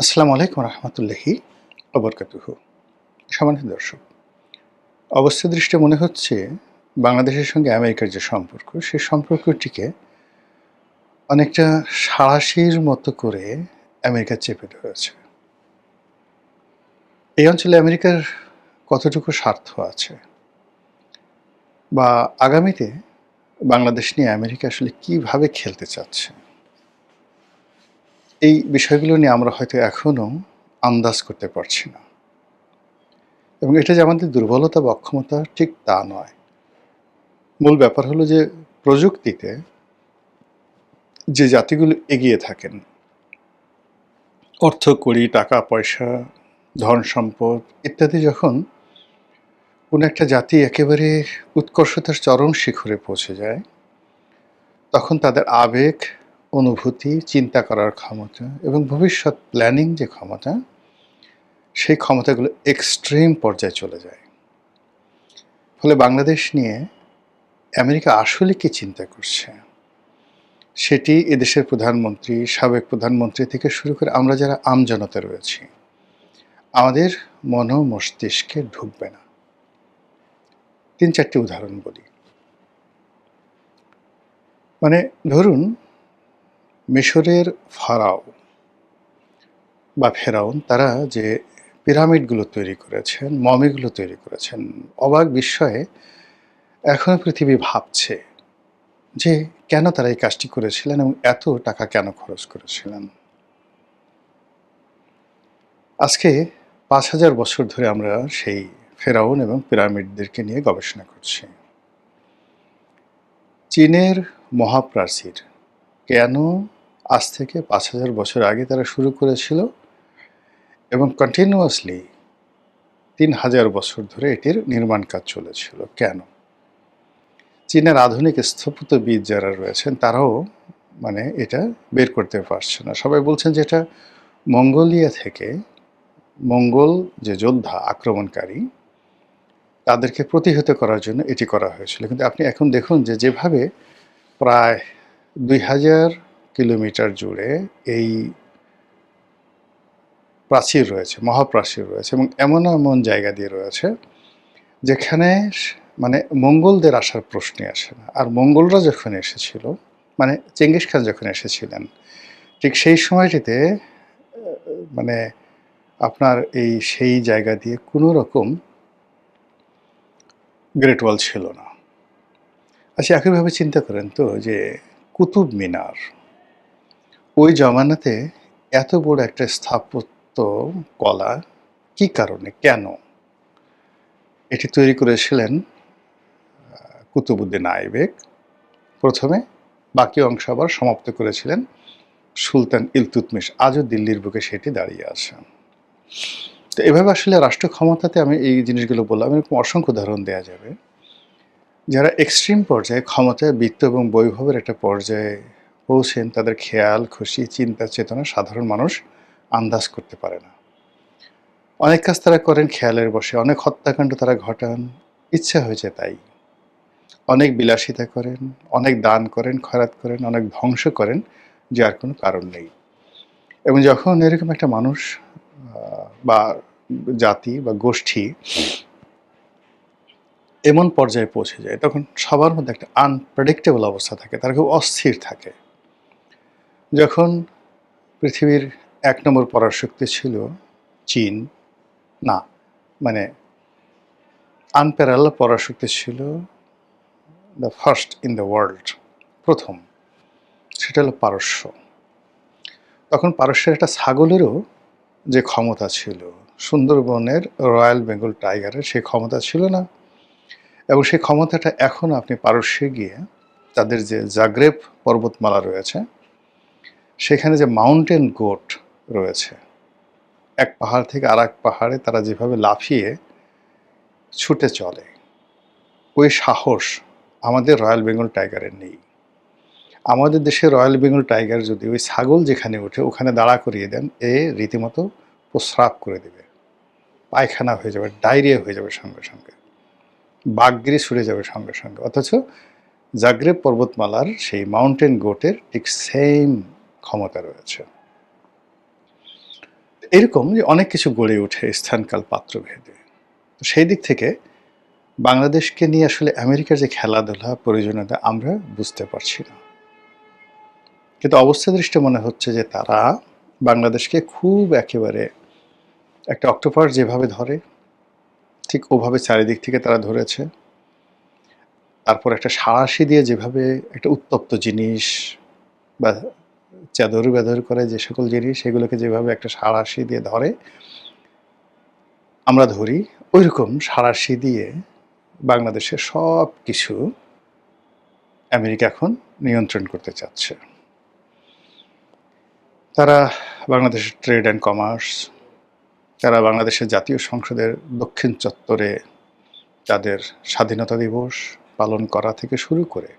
আসসালামু আলাইকুম রহমতুল্লাহি ওবরকাতুহু। সম্মানিত দর্শক, অবস্থা দৃষ্টে মনে হচ্ছে বাংলাদেশের সঙ্গে আমেরিকার যে সম্পর্ক, সেই সম্পর্কটিকে অনেকটা সাঁড়াশির মতো করে আমেরিকা চেপে ধরেছে। এই অঞ্চলে আমেরিকার কতটুকু স্বার্থ আছে বা আগামীতে বাংলাদেশ নিয়ে আমেরিকা আসলে কীভাবে খেলতে চাচ্ছে, এই বিষয়গুলো নিয়ে আমরা হয়তো এখনও আন্দাজ করতে পারছি না। এবং এটা যে আমাদের দুর্বলতা বা অক্ষমতা, ঠিক তা নয়। মূল ব্যাপার হলো যে প্রযুক্তিতে যে জাতিগুলো এগিয়ে থাকেন, অর্থ কড়ি, টাকা পয়সা, ধন সম্পদ ইত্যাদি, যখন কোনো একটা জাতি একেবারে উৎকর্ষতার চরম শিখরে পৌঁছে যায়, তখন তাদের আবেগ, অনুভূতি, চিন্তা করার ক্ষমতা এবং ভবিষ্যৎ প্ল্যানিং যে ক্ষমতা, সেই ক্ষমতাগুলো এক্সট্রিম পর্যায়ে চলে যায়। ফলে বাংলাদেশ নিয়ে আমেরিকা আসলে কি চিন্তা করছে, সেটি এদেশের প্রধানমন্ত্রী, সাবেক প্রধানমন্ত্রী থেকে শুরু করে আমরা যারা আমজনতা রয়েছি, আমাদের মন মস্তিষ্কে ঢুকবে না। ৩-৪টি উদাহরণ বলি। মানে ধরুন, মিশরের ফারাও বা ফেরাউন, তারা যে পিরামিডগুলো তৈরি করেছেন, মমিগুলো তৈরি করেছেন, অবাক বিস্ময়ে এখনও পৃথিবী ভাবছে যে কেন তারা এই কাজটি করেছিলেন এবং এত টাকা কেন খরচ করেছিলেন। আজকে ৫,০০০ বছর ধরে আমরা সেই ফেরাউন এবং পিরামিডদেরকে নিয়ে গবেষণা করছি। চীনের মহাপ্রাচীর কেন আজ থেকে ৫,০০০ বছর আগে তারা শুরু করেছিল এবং কন্টিনিউয়াসলি ৩,০০০ বছর ধরে এটির নির্মাণ কাজ চলেছিল কেন? চীনের আধুনিক স্থপতিবিদ যারা রয়েছেন, তারাও এটা বের করতে পারছে না। সবাই বলছেন যে এটা মঙ্গোলিয়া থেকে মঙ্গল যে যোদ্ধা আক্রমণকারী, তাদেরকে প্রতিহত করার জন্য এটি করা হয়েছিল। কিন্তু আপনি এখন দেখুন যে যেভাবে প্রায় ২,০০০ কিলোমিটার জুড়ে এই প্রাচীর রয়েছে, মহাপ্রাচীর রয়েছে, এবং এমন এমন জায়গা দিয়ে রয়েছে যেখানে মঙ্গলদের আসার প্রশ্নই আসে না। আর মঙ্গলরা যখন এসেছিল, চেঙ্গিস খান যখন এসেছিলেন, ঠিক সেই সময়টিতে মানে আপনার সেই জায়গা দিয়ে কোনো রকম গ্রেট ওয়াল ছিল না। আচ্ছা, একইভাবে চিন্তা করেন তো যে কুতুব মিনার, ওই জমানাতে এত বড় একটা স্থাপত্য কলা কি কারণে, কেন এটি তৈরি করেছিলেন কুতুবউদ্দিন আইবেক প্রথমে, বাকি অংশ আবার সমাপ্ত করেছিলেন সুলতান ইলতুৎমিশ। আজও দিল্লির বুকে সেটি দাঁড়িয়ে আছে। তো এভাবে আসলে রাষ্ট্র ক্ষমতাতে আমি এই জিনিসগুলো বললাম, এরকম অসংখ্য উদাহরণ দেওয়া যাবে। যারা এক্সট্রিম পর্যায়ে ক্ষমতায়, বিত্ত এবং বৈভবের একটা পর্যায়ে পৌঁছেন, তাদের খেয়াল খুশি, চিন্তা চেতনা সাধারণ মানুষ আন্দাজ করতে পারে না। অনেক কাজ তারা করেন খেয়ালের বশে, অনেক হত্যাকাণ্ড তারা ঘটান ইচ্ছা হয়েছে তাই, অনেক বিলাসিতা করেন, অনেক দান করেন, খয়রাত করেন, অনেক ধ্বংস করেন, যার কোনো কারণ নেই। এবং যখন এরকম একটা মানুষ বা জাতি বা গোষ্ঠী এমন পর্যায়ে পৌঁছে যায়, তখন সবার মধ্যে একটা আনপ্রেডিক্টেবল অবস্থা থাকে, তারা খুব অস্থির থাকে। যখন পৃথিবীর ১ নম্বর পরাশক্তি ছিল চীন, না আনপ্যারাল পরাশক্তি ছিল the first in the world, প্রথম, সেটা হলো পারস্য। তখন পারস্যের একটা ছাগলেরও যে ক্ষমতা ছিল, সুন্দরবনের রয়্যাল বেঙ্গল টাইগারের সেই ক্ষমতা ছিল না। এবং সেই ক্ষমতাটা এখন আপনি পারস্যে গিয়ে তাদের যে জাগ্রেব পর্বতমালা রয়েছে, সেখানে যে মাউন্টেন গোট রয়েছে, এক পাহাড় থেকে আর এক পাহাড়ে তারা যেভাবে লাফিয়ে ছুটে চলে, ওই সাহস আমাদের রয়্যাল বেঙ্গল টাইগারের নেই। আমাদের দেশের রয়্যাল বেঙ্গল টাইগার যদি ওই ছাগল যেখানে ওঠে ওখানে দাঁড়া করিয়ে দেন, রীতিমতো প্রস্রাব করে দেবে, পায়খানা হয়ে যাবে, ডায়রিয়া হয়ে যাবে সঙ্গে সঙ্গে, বাঘগিরি ছুটে যাবে সঙ্গে সঙ্গে। অথচ জাগ্রেব পর্বতমালার সেই মাউন্টেন গোটের ঠিক সেম ক্ষমতা রয়েছে। এরকম যে অনেক কিছু গড়ে ওঠে স্থানকাল পাত্রভেদে। তো সেই দিক থেকে বাংলাদেশকে নিয়ে আসলে আমেরিকার যে খেলাধুলা প্রয়োজনীয়তা আমরা বুঝতে পারছি না। কিন্তু অবস্থা দৃষ্টে মনে হচ্ছে যে তারা বাংলাদেশকে খুব একেবারে একটা অক্টোপাস যেভাবে ধরে ঠিক ওভাবে চারিদিক থেকে তারা ধরেছে। তারপর একটা সাঁড়াশি দিয়ে যেভাবে একটা উত্তপ্ত জিনিস বা চাদর বেদর করে যে সকল জিনিস সেগুলোকে যেভাবে একটা সাঁড়াশি দিয়ে ধরে আমরা ধরি, ওইরকম সাঁড়াশি দিয়ে বাংলাদেশের সব কিছু আমেরিকা এখন নিয়ন্ত্রণ করতে চাচ্ছে। তারা বাংলাদেশের ট্রেড অ্যান্ড কমার্স, তারা বাংলাদেশের জাতীয় সংসদের দক্ষিণ চত্বরে তাদের স্বাধীনতা দিবস পালন করা থেকে শুরু করে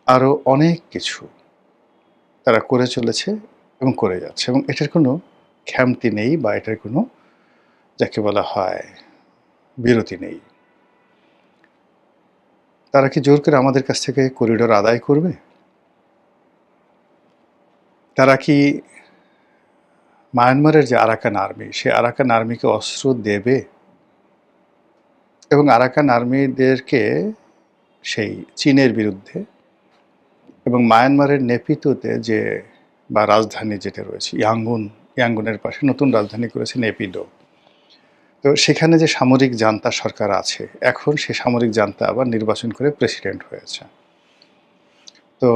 আরও অনেক কিছু তারা করে চলেছে এবং করে যাচ্ছে, এবং এটার কোনো খ্যামতি নেই বা এটার কোনো যাকে বলা হয় বিরতি নেই। তারা কি জোর করে আমাদের কাছ থেকে করিডোর আদায় করবে? তারা কি মায়ানমারের যে আরাকান আর্মি, সে আরাকান আর্মিকে অস্ত্র দেবে এবং আরাকান আর্মিদেরকে সেই চীনের বিরুদ্ধে এবং মায়ানমারের নেপিদোতে যে বা রাজধানী যেটা রয়েছে ইয়াঙ্গুনের পাশে নতুন রাজধানী করেছে নেপিদো। তো সেখানে যে সামরিক জান্তা সরকার আছে, এখন সে সামরিক জান্তা আবার নির্বাচন করে প্রেসিডেন্ট হয়েছে। তো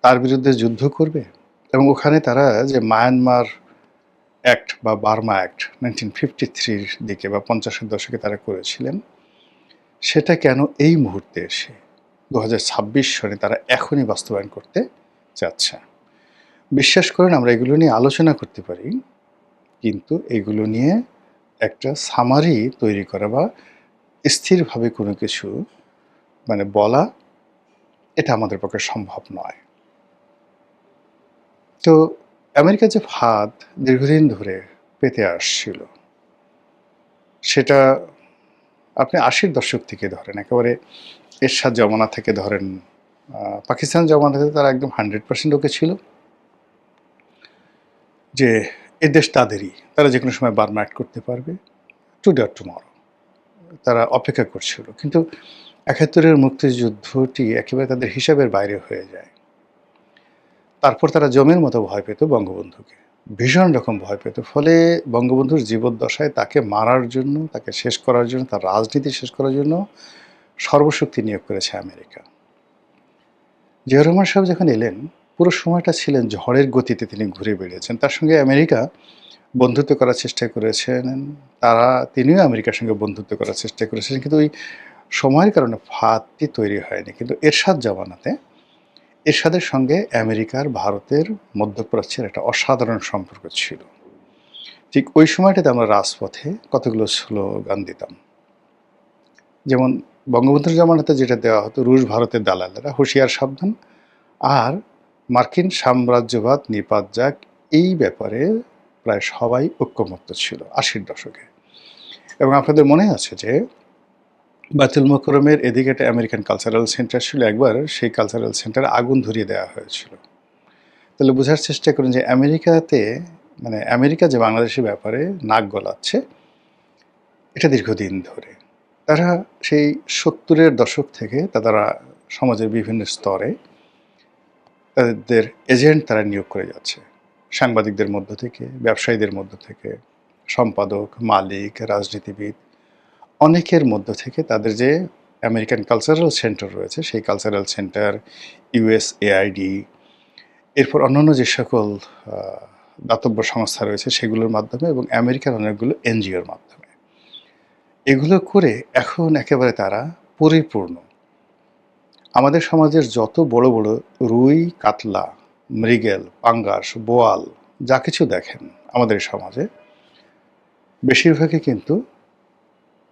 তার বিরুদ্ধে যুদ্ধ করবে এবং ওখানে তারা যে মায়ানমার অ্যাক্ট বা বার্মা অ্যাক্ট 1953 দিকে বা 50-এর দশকে তারা করেছিলেন, সেটা কেন এই মুহূর্তে এসে 2026 সনে তারা এখনই বাস্তবায়ন করতে চাচ্ছে? বিশ্বাস করেন আমরা এগুলো নিয়ে আলোচনা করতে পারি, কিন্তু এগুলো নিয়ে একটা সামারি তৈরি করা বা স্থিরভাবে কোনো কিছু বলা, এটা আমাদের পক্ষে সম্ভব নয়। তো আমেরিকা যে ফাঁদ দীর্ঘদিন ধরে পেতে আসছিল, সেটা আপনি 80-র দশক থেকে ধরেন, একেবারে এরশাদ জমানা থেকে ধরেন, পাকিস্তান জমানাতে তারা একদম 100% ওকে ছিল যে এ দেশ তাদেরই, তারা যে কোনো সময় বার্মা অ্যাক্ট করতে পারবে, টুডে অর টুমরো। তারা অপেক্ষা করছিল, কিন্তু 71-এর মুক্তিযুদ্ধটি একেবারে তাদের হিসাবের বাইরে হয়ে যায়। তারপর তারা জমের মতো ভয় পেত বঙ্গবন্ধুকে, ভীষণ রকম ভয় পেত। ফলে বঙ্গবন্ধুর জীবদ্দশায় তাকে মারার জন্য, তাকে শেষ করার জন্য, তার রাজনীতি শেষ করার জন্য সর্বশক্তি নিয়োগ করেছে আমেরিকা। জিয়াউর রহমান সাহেব যখন এলেন, পুরো সময়টা ছিলেন ঝড়ের গতিতে তিনি ঘুরে বেড়িয়েছেন। তার সঙ্গে আমেরিকা বন্ধুত্ব করার চেষ্টা করেছেন, তিনিও আমেরিকার সঙ্গে বন্ধুত্ব করার চেষ্টা করেছেন, কিন্তু ওই সময়ের কারণে ফাঁদটি তৈরি হয়নি। কিন্তু এরশাদ জামানাতে এরশাদের সঙ্গে আমেরিকার, ভারতের, মধ্যপ্রাচ্যের একটা অসাধারণ সম্পর্ক ছিল। ঠিক ওই সময়টাতে আমরা রাজপথে কতগুলো স্লোগান দিতাম, যেমন বঙ্গবন্ধুর জামানাতে যেটা দেওয়া হতো, রুশ ভারতের দালালেরা হুঁশিয়ার সাবধান, আর মার্কিন সাম্রাজ্যবাদ নিপাত যাক, এই ব্যাপারে প্রায় সবাই ঐক্যমত্য ছিল 80-র দশকে। এবং আপনাদের মনে আছে যে বায়তুল মোকরমের এদিকে একটা আমেরিকান কালচারাল সেন্টার ছিল, একবার সেই কালচারাল সেন্টারে আগুন ধরিয়ে দেওয়া হয়েছিল। তাহলে বোঝার চেষ্টা করুন যে আমেরিকাতে আমেরিকা যে বাংলাদেশের ব্যাপারে নাক গলাচ্ছে, এটা দীর্ঘদিন ধরে। তারা সেই 70-এর দশক থেকে তারা সমাজের বিভিন্ন স্তরে তাদের এজেন্ট তারা নিয়োগ করে যাচ্ছে, সাংবাদিকদের মধ্য থেকে, ব্যবসায়ীদের মধ্য থেকে, সম্পাদক, মালিক, রাজনীতিবিদ, অনেকের মধ্য থেকে তাদের যে আমেরিকান কালচারাল সেন্টার রয়েছে, সেই কালচারাল সেন্টার, USAID, এরপর অন্যান্য যে সকল দাতব্য সংস্থা রয়েছে সেগুলোর মাধ্যমে এবং আমেরিকার অনেকগুলো NGOর মাধ্যমে এগুলো করে এখন একেবারে তারা পরিপূর্ণ। আমাদের সমাজের যত বড় বড় রুই, কাতলা, মৃগেল, পাঙ্গাস, বোয়াল যা কিছু দেখেন আমাদের সমাজে, বেশিরভাগই কিন্তু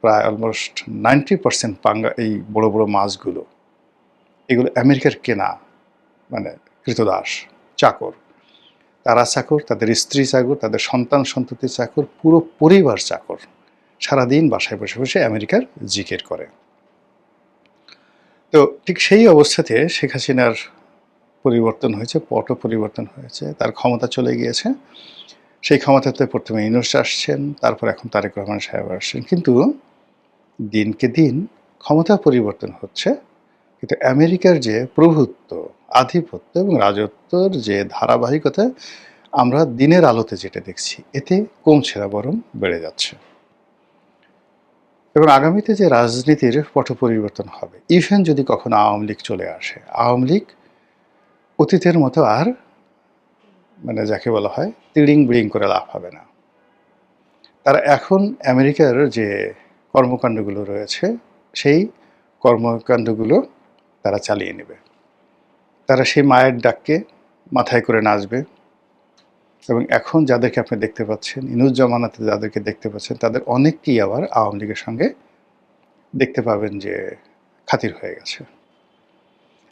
প্রায় অলমোস্ট 90% এই বড় বড় মাছগুলো, এগুলো আমেরিকার কেনা, কৃতদাস, চাকর। তারা চাকর, তাদের স্ত্রী চাকর, তাদের সন্তান সন্ততি চাকর, পুরো পরিবার চাকর, সারাদিন বাসায় বসে বসে আমেরিকার জিকির করে। তো ঠিক সেই অবস্থাতে শেখ হাসিনার পরিবর্তন হয়েছে, পটও পরিবর্তন হয়েছে, তার ক্ষমতা চলে গিয়েছে। সেই ক্ষমতাতে প্রথমে ইউনূস আসছেন, তারপর এখন তারেক রহমান সাহেব আসছেন। কিন্তু দিনকে দিন ক্ষমতা পরিবর্তন হচ্ছে, কিন্তু আমেরিকার যে প্রভুত্ব, আধিপত্য এবং রাজত্বর যে ধারাবাহিকতা আমরা দিনের আলোতে যেটা দেখছি, এতে কমছে না, বরং বেড়ে যাচ্ছে। এবং আগামীতে যে রাজনীতির পট পরিবর্তন হবে, ইভেন যদি কখনো আওয়ামী লীগ চলে আসে, আওয়ামী লীগ অতীতের মতো আর মানে যাকে বলা হয় তিড়িং বিড়িং করে লাভ হবে না। তারা এখন আমেরিকার যে কর্মকাণ্ডগুলো রয়েছে, সেই কর্মকাণ্ডগুলো তারা চালিয়ে নেবে। তারা সেই মায়ের ডাককে মাথায় করে নাচবে। এবং এখন যাদেরকে আপনি দেখতে পাচ্ছেন, ইনুস জামানাতে যাদেরকে দেখতে পাচ্ছেন, তাদের অনেককেই আবার আওয়ামী লীগের সঙ্গে দেখতে পাবেন যে খাতির হয়ে গেছে।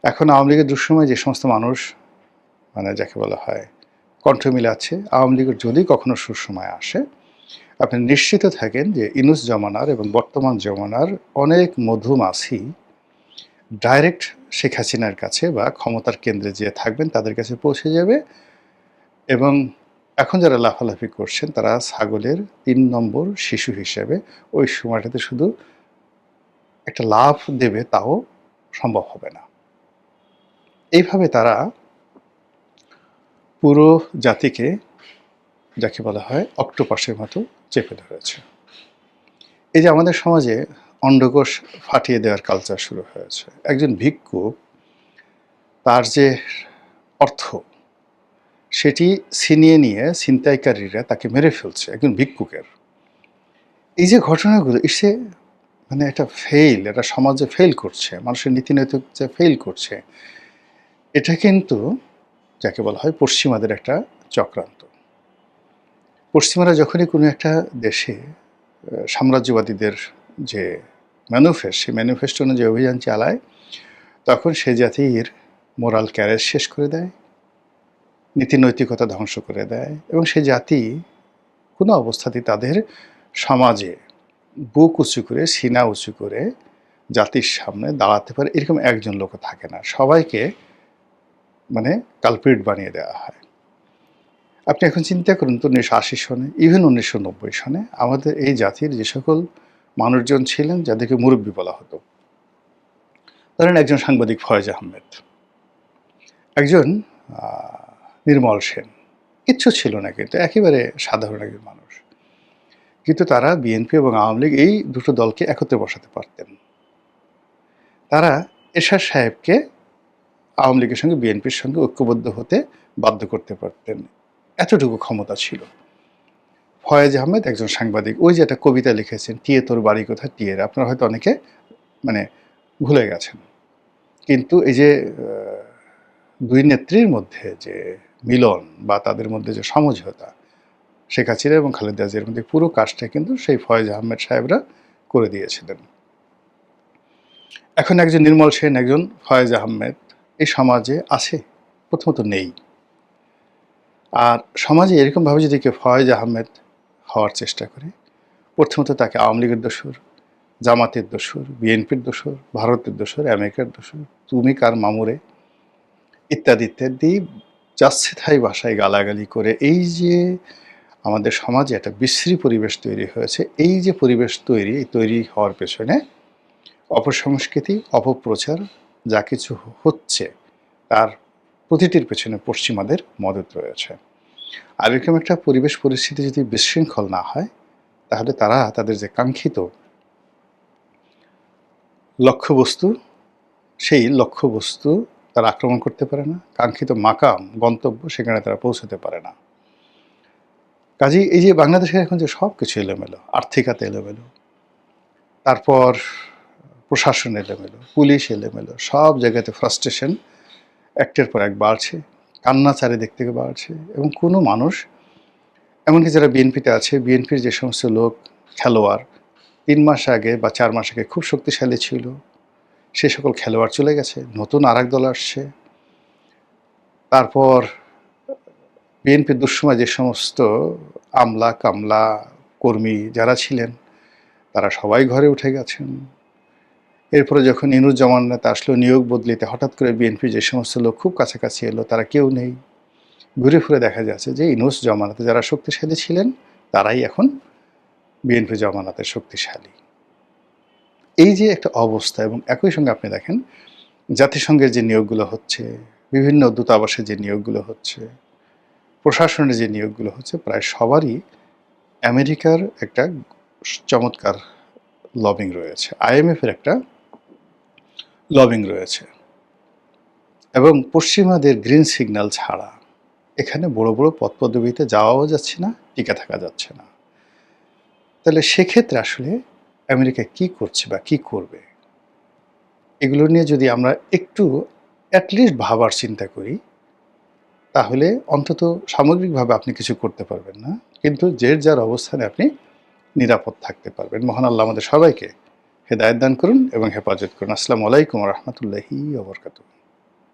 এখন আওয়ামী লীগের দুঃসময় যে সমস্ত মানুষ মানে যাকে বলা হয় কণ্ঠ মিলাচ্ছে, আওয়ামী লীগের যদি কখনো সুসময় আসে, আপনি নিশ্চিত থাকেন যে ইনুস জমানার এবং বর্তমান জমানার অনেক মধুমাছি ডাইরেক্ট শেখ হাসিনার কাছে বা ক্ষমতার কেন্দ্রে যে থাকবেন তাদের কাছে পৌঁছে যাবে। এবং এখন যারা লাফালাফি করছেন তারা ছাগলের ৩ নম্বর শিশু হিসেবে ওই সময়টাতে শুধু একটা লাফ দেবে, তাও সম্ভব হবে না। এইভাবে তারা পুরো জাতিকে যাকে বলা হয় অক্টোপাসের মতো চেপে ধরেছে। এই যে আমাদের সমাজে অন্ডকোষ ফাটিয়ে দেওয়ার কালচার শুরু হয়েছে। একজন ভিক্ষুক তার যে অর্থ সেটি ছিনিয়ে নিয়ে ছিনতাইকারীরা তাকে মেরে ফেলছে, একজন ভিক্ষুকের। এই যে ঘটনাগুলো এসে মানে একটা ফেইল, এটা সমাজে ফেইল করছে, মানুষের নীতি নৈতিক যে ফেইল করছে, এটা কিন্তু যাকে বলা হয় পশ্চিমাদের একটা চক্রান্ত। পশ্চিমারা যখনই কোনো একটা দেশে সাম্রাজ্যবাদীদের যে ম্যানিফেস্ট, সেই ম্যানিফেস্টো অনুযায়ী অভিযান চালায়, তখন সে জাতির মোরাল ক্যারেজ শেষ করে দেয়, নীতি নৈতিকতা ধ্বংস করে দেয়, এবং সে জাতি কোনো অবস্থাতেই তাদের সমাজে বুক উঁচু করে, সিনা উঁচু করে জাতির সামনে দাঁড়াতে পারে এরকম একজন লোকও থাকে না। সবাইকে মানে কালপ্রিট বানিয়ে দেওয়া হয়। আপনি এখন চিন্তা করুন তো 1980 সনে, ইভেন 1990 সনে আমাদের এই জাতির যে সকল মানুষজন ছিলেন যাদেরকে মুরব্বী বলা হতো, ধরেন একজন সাংবাদিক ফয়েজ আহমেদ, একজন নির্মল সেন, কিচ্ছু ছিল না, কিন্তু একেবারে সাধারণ একজন মানুষ, কিন্তু তারা বিএনপি এবং আওয়ামী লীগ এই দুটো দলকে একত্রে বসাতে পারতেন। তারা এরশাদ সাহেবকে আওয়ামী লীগের সঙ্গে বিএনপির সঙ্গে ঐক্যবদ্ধ হতে বাধ্য করতে পারতেন, এতটুকু ক্ষমতা ছিল। ফয়েজ আহমেদ একজন সাংবাদিক, ওই যে একটা কবিতা লিখেছেন, টিয়ে তোর বাড়ি কোথায়, টিয়ের, আপনারা হয়তো অনেকে মানে ভুলে গেছেন। কিন্তু এই যে দুই নেত্রীর মধ্যে যে মিলন বা তাদের মধ্যে যে সমঝোতা, শেখ হাসিনা এবং খালেদা জিয়ার মধ্যে পুরো কাজটা কিন্তু সেই ফয়েজ আহমেদ সাহেবরা করে দিয়েছিলেন। এখন একজন নির্মল সেন, একজন ফয়েজ আহমেদ এই সমাজে আছে? প্রথমত নেই। আর সমাজে এরকমভাবে যদি কেউ ফয়েজ আহমেদ হওয়ার চেষ্টা করে, প্রথমত তাকে আওয়ামী লীগের দোসর, জামাতের দোসর, বিএনপির দোসর, ভারতের দোসর, আমেরিকার দোসর, তুমি কার মামুরে, ইত্যাদি ইত্যাদি যাচ্ছে তাই ভাষায় গালাগালি করে এই যে আমাদের সমাজে একটা বিশ্রী পরিবেশ তৈরি হয়েছে, এই যে পরিবেশ তৈরি হওয়ার পেছনে অপসংস্কৃতি, অপপ্রচার যা কিছু হচ্ছে তার প্রতিটির পেছনে পশ্চিমাদের মদত রয়েছে। আর এরকম একটা পরিবেশ পরিস্থিতি যদি বিশৃঙ্খল না হয়, তাহলে তারা তাদের যে কাঙ্ক্ষিত লক্ষ্যবস্তু, সেই লক্ষ্যবস্তু তারা আক্রমণ করতে পারে না, কাঙ্ক্ষিত মাকাম গন্তব্য সেখানে তারা পৌঁছতে পারে না। কাজেই এই যে বাংলাদেশের এখন যে সব কিছু এলোমেলো, আর্থিকতা এলোমেলো, তারপর প্রশাসন এলোমেলো, পুলিশ এলোমেলো, সব জায়গাতে ফ্রাস্ট্রেশন একটার পর এক বাড়ছে, কান্না চারিদিক থেকে বাড়ছে। এবং কোনো মানুষ, এমনকি যারা বিএনপিতে আছে, বিএনপির যে সমস্ত লোক খেলোয়াড় ৩ মাস আগে বা ৪ মাস আগে খুব শক্তিশালী ছিল, সে সকল খেলোয়াড় চলে গেছে, নতুন আরেক দল আসছে। তারপর বিএনপির দুঃসময় যে সমস্ত আমলা কামলা কর্মী যারা ছিলেন, তারা সবাই ঘরে উঠে গেছেন। এরপরে যখন ইউনূস জামানাতে আসলো নিয়োগ বদলিতে, হঠাৎ করে বিএনপি যে সমস্ত লোক খুব কাছাকাছি এলো তারা কেউ নেই। ঘুরে ফিরে দেখা যাচ্ছে যে ইউনূস জামানাতে যারা শক্তিশালী ছিলেন তারাই এখন বিএনপি জামানাতে শক্তিশালী। এই যে একটা অবস্থা, এবং একই সঙ্গে আপনি দেখেন জাতিসংঘের যে নিয়োগগুলো হচ্ছে, বিভিন্ন দূতাবাসে যে নিয়োগগুলো হচ্ছে, প্রশাসনের যে নিয়োগগুলো হচ্ছে, প্রায় সবারই আমেরিকার একটা চমৎকার লবিং রয়েছে, আইএমএফের একটা লবিং রয়েছে, এবং পশ্চিমাদের গ্রিন সিগন্যাল ছাড়া এখানে বড় বড় পদ পদবিতে যাওয়াও যাচ্ছে না, টিকে থাকা যাচ্ছে না। তাহলে সেক্ষেত্রে আসলে আমেরিকা কি করছে বা কি করবে, এগুলো নিয়ে যদি আমরা একটু অ্যাটলিস্ট ভাবার চিন্তা করি, তাহলে অন্তত সামগ্রিকভাবে আপনি কিছু করতে পারবেন না, কিন্তু যে যার অবস্থানে আপনি নিরাপদ থাকতে পারবেন। মহান আল্লাহ আমাদের সবাইকে হেদায়েত দান করুন এবং হেফাজত করুন। আসসালামু আলাইকুম ওয়া রাহমাতুল্লাহি ওয়া বারাকাতুহু।